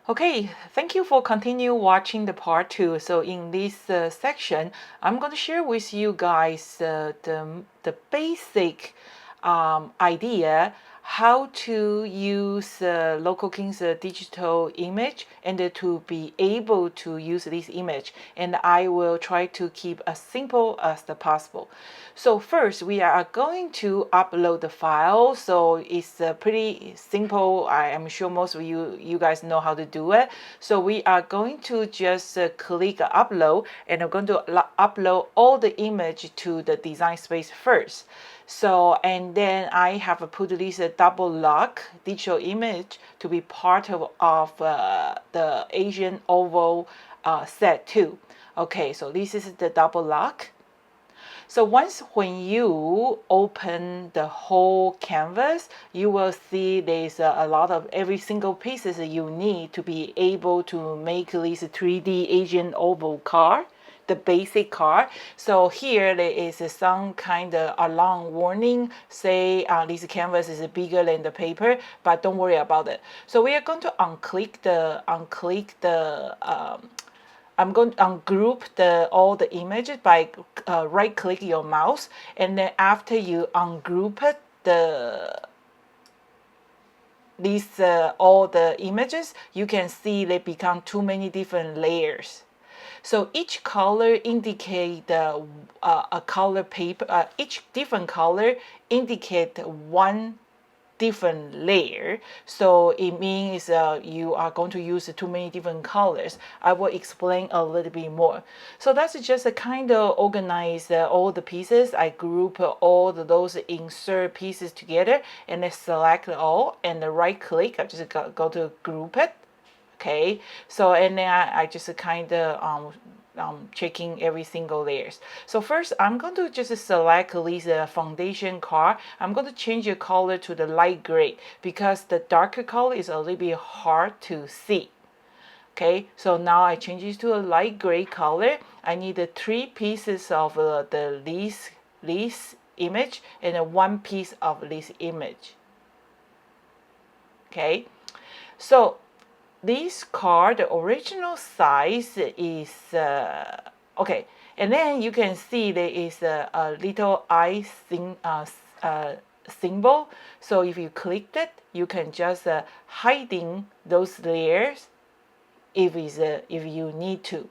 Okay, thank you for continue watching the part 2. So in this section, I'm going to share with you guys the basic idea how to use Local King's digital image and to be able to use this image. And I will try to keep as simple as possible. So first, we are going to upload the file. So it's pretty simple. I am sure most of you guys know how to do it. So we are going to just click upload, and I'm going to upload all the image to the design space first. So, and then I have put this double lock digital image to be part of the Asian Oval set too. Okay, so this is the double lock. So once when you open the whole canvas, you will see there's a lot of every single pieces that you need to be able to make this 3D Asian oval card, the basic card. So here there is some kind of alarm warning, say this canvas is bigger than the paper, but don't worry about it. So we are going to unclick the I'm going to ungroup all the images by right click your mouse, and then after you ungroup it, all the images, you can see they become too many different layers. So each color indicate a color paper. Each different color indicate one different layer. So it means you are going to use too many different colors. I will explain a little bit more. So that's just a kind of organize all the pieces. I group all those insert pieces together, and I select all, and right click. I just go to group it. Okay, so and then I just kind of checking every single layers. So first, I'm going to just select this foundation card. I'm going to change the color to the light gray because the darker color is a little bit hard to see. Okay, so now I change it to a light gray color. I need 3 pieces of this image and 1 piece of this image. Okay, so this card, the original size is okay, and then you can see there is a little eye symbol. So if you click it, you can just hiding those layers if you need to.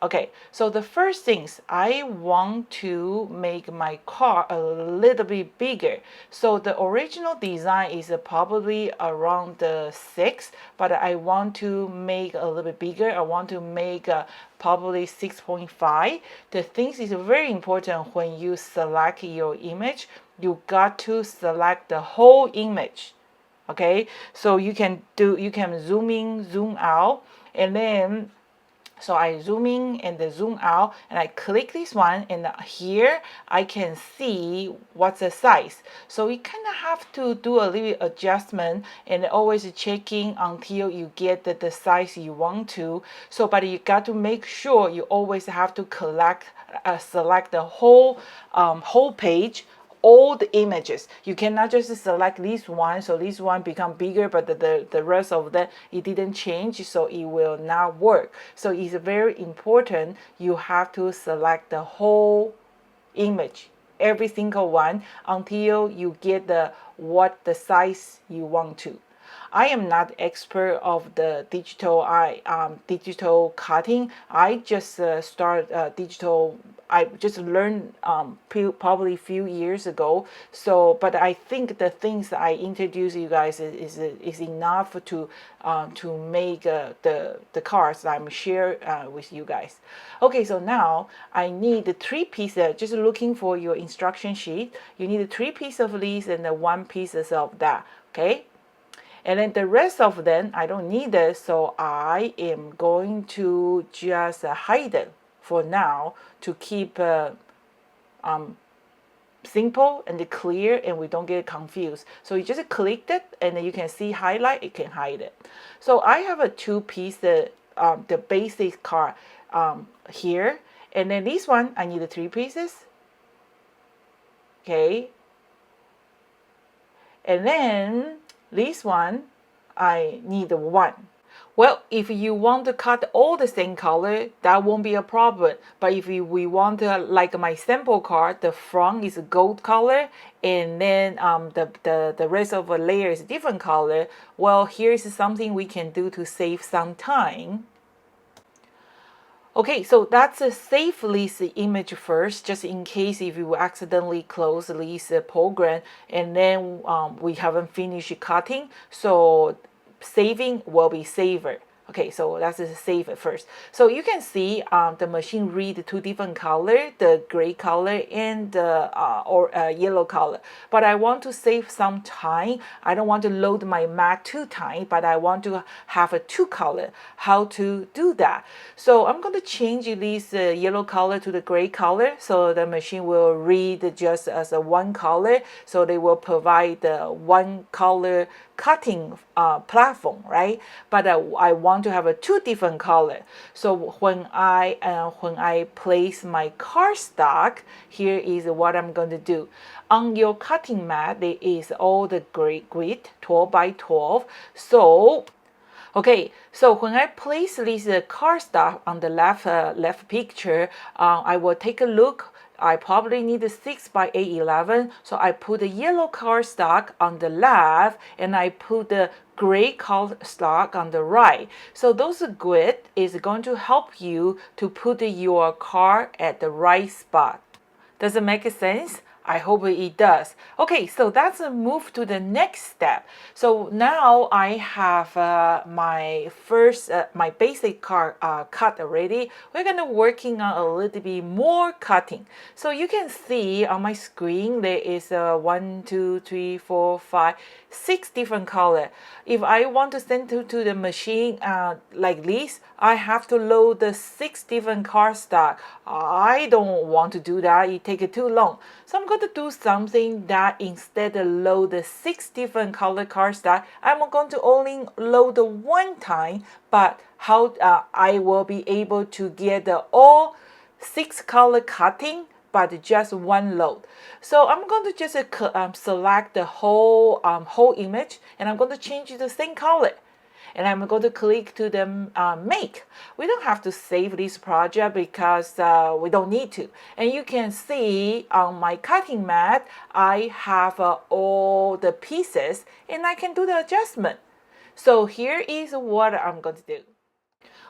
Okay, so the first things, I want to make my car a little bit bigger. So the original design is probably around the 6, but I want to make a little bit bigger. I want to make probably 6.5. The things is very important when you select your image. You got to select the whole image. Okay, so you can zoom in, zoom out, and then so I zoom in and then zoom out, and I click this one, and here I can see what's the size. So you kind of have to do a little adjustment and always checking until you get the size you want to. So, but you got to make sure you always have to select the whole page, all the images. You cannot just select this one, so this one become bigger, but the rest of that it didn't change, so it will not work. So it's very important you have to select the whole image, every single one, until you get what the size you want to. I am not expert of the digital cutting. I just start digital. I just learned probably a few years ago. So, but I think the things that I introduce you guys is enough to make the cards I'm share with you guys. Okay, so now I need 3 pieces. Just looking for your instruction sheet. You need 3 pieces of these and 1 piece of that. Okay. And then the rest of them, I don't need it, so I am going to just hide it for now to keep simple and clear, and we don't get confused. So you just click it, and then you can see highlight, it can hide it. So I have a 2 piece, the basic card here, and then this one, I need 3 pieces. Okay. And then this one, I need 1. Well, if you want to cut all the same color, that won't be a problem. But if we want to, like my sample card, the front is gold color, and then the rest of the layer is different color. Well, here's something we can do to save some time. Okay, so that's a save this image first, just in case if you accidentally close this program and then we haven't finished cutting. So saving will be saver. Okay, so that's a save it first. So you can see the machine read two different color, the gray color and the yellow color. But I want to save some time. I don't want to load my mat too tight, but I want to have a two color. How to do that? So I'm going to change this yellow color to the gray color. So the machine will read just as a one color. So they will provide the one color cutting platform, right? But I want to have a two different color. So when I place my cardstock, here is what I'm going to do. On your cutting mat, there is all the grid 12 by 12. So okay, so when I place this cardstock on the left picture, I will take a look. I probably need a 6 by 811, so I put the yellow cardstock on the left and I put the gray cardstock on the right. So those grid is going to help you to put your card at the right spot. Does it make sense? I hope it does. Okay, so that's a move to the next step. So now I have my first, my basic card cut already. We're gonna working on a little bit more cutting. So you can see on my screen there is 1, 2, 3, 4, 5, 6 different color. If I want to send it to the machine like this, I have to load the 6 different cardstock. I don't want to do that. It takes too long. So I'm going to do something that instead of load the 6 different color cardstock, I'm going to only load the one time. But how I will be able to get all 6 color cutting, but just one load. So I'm going to just select the whole image, and I'm going to change it to the same color. And I'm going to click to the make. We don't have to save this project because we don't need to. And you can see on my cutting mat, I have all the pieces and I can do the adjustment. So here is what I'm going to do.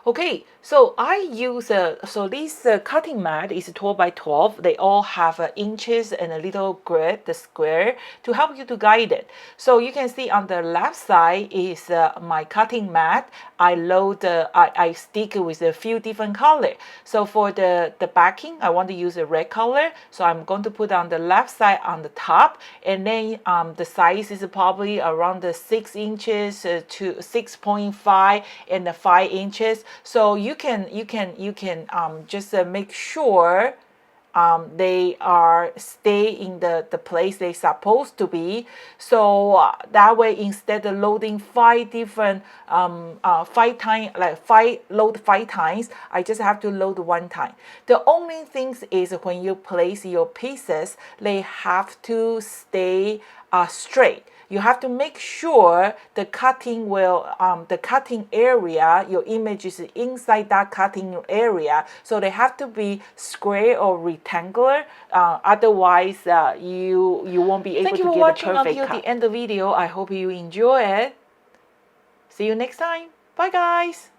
Okay, so I use so this cutting mat is 12 by 12. They all have inches and a little grid, the square, to help you to guide it. So you can see on the left side is my cutting mat. I load, I stick with a few different color. So for the backing, I want to use a red color. So I'm going to put on the left side on the top, and then the size is probably around the 6 inches to 6.5 and the 5 inches. So you can just make sure they are stay in the place they're supposed to be. So that way, instead of loading 5 different 5 times, like load 5 times, I just have to load 1 time. The only thing is when you place your pieces, they have to stay straight. You have to make sure the cutting will, the cutting area, your image is inside that cutting area. So they have to be square or rectangular. Otherwise, you won't be able to get a perfect cut. Thank you for watching until the end of the video. I hope you enjoy it. See you next time. Bye, guys.